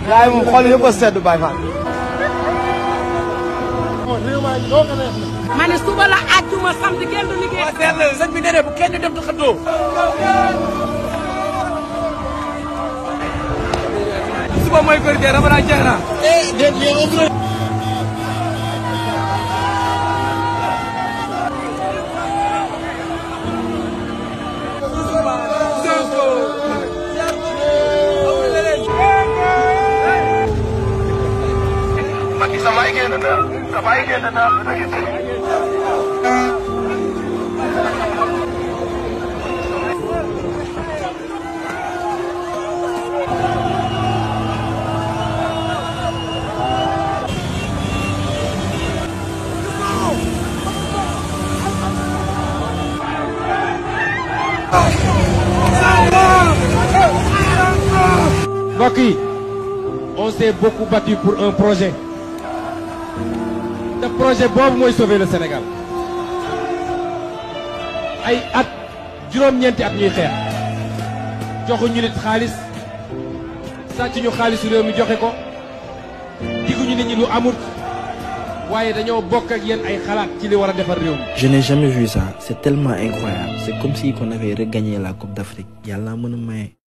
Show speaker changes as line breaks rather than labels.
gars yi moom xool yëpp a sedd Baye Fall.
ma ne suba la àjjuma samedi kenn du liggéey.
waaw seetlu sëñ bi nee na bu kenn dem di xëddoo. suba mooy Korité Ramadan jeex na.
mbokk yi on s'est beaucoup battu pour un projet te projet boobu mooy sauver le Sénégal ay at juróom-ñeenti at ñuy xeex joxuñu nit xaalis sàcc ñu xaalisu réew mi joxe ko digguñu nit ñi lu amut waaye dañoo bokk ak yéen ay xalaat ci li war a defar réew mi.
Je n'ai jamais vu ça, c'est tellement incroyable, c'est comme si qu'on avait regagné la Coupe d'Afrique. Yàlla mën a maye.